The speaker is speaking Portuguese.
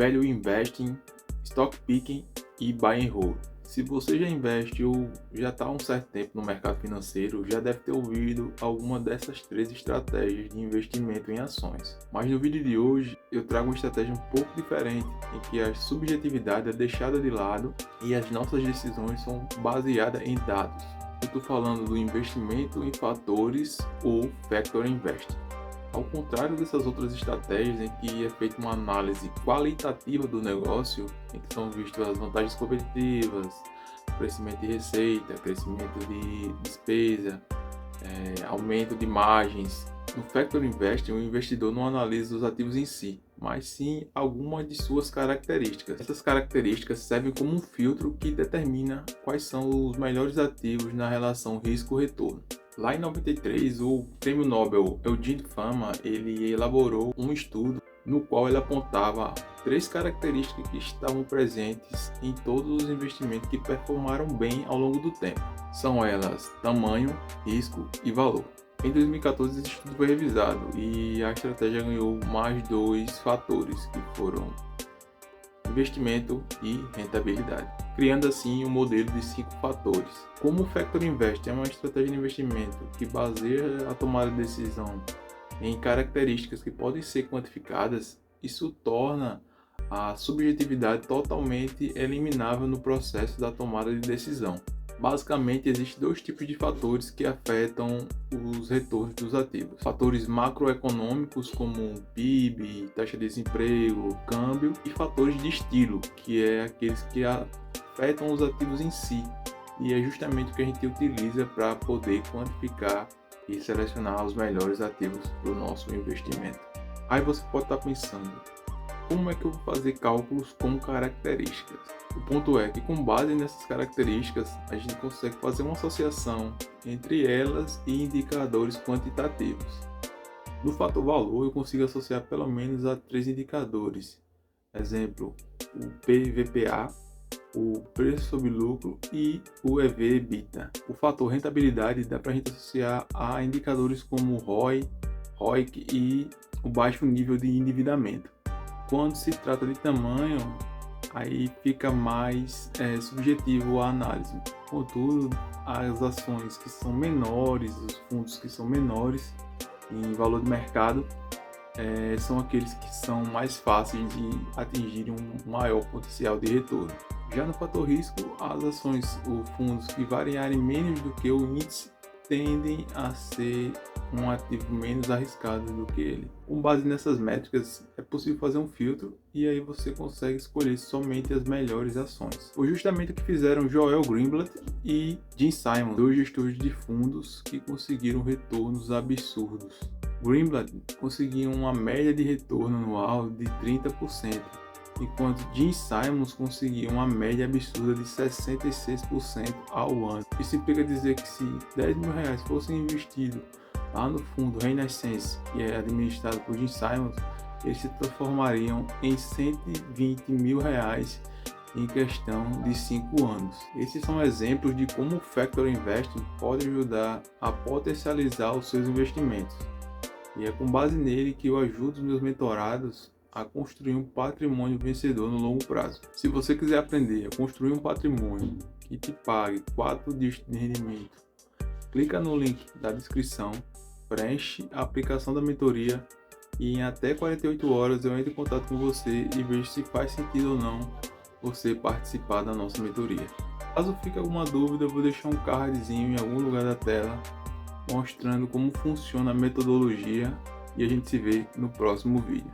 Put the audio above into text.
Value Investing, Stock Picking e Buy and Hold. Se você já investe ou já está há um certo tempo no mercado financeiro, já deve ter ouvido alguma dessas três estratégias de investimento em ações. Mas no vídeo de hoje eu trago uma estratégia um pouco diferente, em que a subjetividade é deixada de lado e as nossas decisões são baseadas em dados. Eu estou falando do investimento em fatores ou Factor Investing. Ao contrário dessas outras estratégias em que é feita uma análise qualitativa do negócio, em que são vistas as vantagens competitivas, crescimento de receita, crescimento de despesa, aumento de margens. No Factor Investing, o investidor não analisa os ativos em si, mas sim algumas de suas características. Essas características servem como um filtro que determina quais são os melhores ativos na relação risco-retorno. Lá em 93, o prêmio Nobel Eugene Fama ele elaborou um estudo no qual ele apontava três características que estavam presentes em todos os investimentos que performaram bem ao longo do tempo. São elas tamanho, risco e valor. Em 2014, esse estudo foi revisado e a estratégia ganhou mais dois fatores, que foram investimento e rentabilidade, criando assim um modelo de 5 fatores. Como o Factor Invest é uma estratégia de investimento que baseia a tomada de decisão em características que podem ser quantificadas, isso torna a subjetividade totalmente eliminável no processo da tomada de decisão. Basicamente, existem dois tipos de fatores que afetam os retornos dos ativos. Fatores macroeconômicos, como PIB, taxa de desemprego, câmbio, e fatores de estilo, que é aqueles que afetam os ativos em si. E é justamente o que a gente utiliza para poder quantificar e selecionar os melhores ativos para o nosso investimento. Aí você pode estar pensando, como é que eu vou fazer cálculos com características? O ponto é que, com base nessas características, a gente consegue fazer uma associação entre elas e indicadores quantitativos. No fator valor, eu consigo associar pelo menos a 3 indicadores. Exemplo, o PVPA, o preço sobre lucro e o EV/EBITDA. O fator rentabilidade dá para a gente associar a indicadores como ROI, ROIC e o baixo nível de endividamento. Quando se trata de tamanho, aí fica mais subjetivo a análise. Contudo, as ações que são menores, os fundos que são menores em valor de mercado, são aqueles que são mais fáceis de atingir um maior potencial de retorno. Já no fator risco, as ações ou fundos que variarem menos do que o índice tendem a ser um ativo menos arriscado do que ele. Com base nessas métricas, é possível fazer um filtro e aí você consegue escolher somente as melhores ações. Foi justamente o que fizeram Joel Greenblatt e Jim Simons, dois gestores de fundos que conseguiram retornos absurdos. Greenblatt conseguiu uma média de retorno anual de 30%, enquanto Jim Simons conseguiu uma média absurda de 66% ao ano. Isso implica dizer que se R$10 mil fossem investidos lá no fundo Renaissance, que é administrado por Jim Simons, eles se transformariam em R$120 mil em questão de 5 anos. Esses são exemplos de como o Factor Investing pode ajudar a potencializar os seus investimentos. E é com base nele que eu ajudo os meus mentorados a construir um patrimônio vencedor no longo prazo. Se você quiser aprender a construir um patrimônio que te pague 4 dígitos de rendimento, clica no link da descrição, preenche a aplicação da mentoria e em até 48 horas eu entro em contato com você e vejo se faz sentido ou não você participar da nossa mentoria. Caso fique alguma dúvida, eu vou deixar um cardzinho em algum lugar da tela mostrando como funciona a metodologia e a gente se vê no próximo vídeo.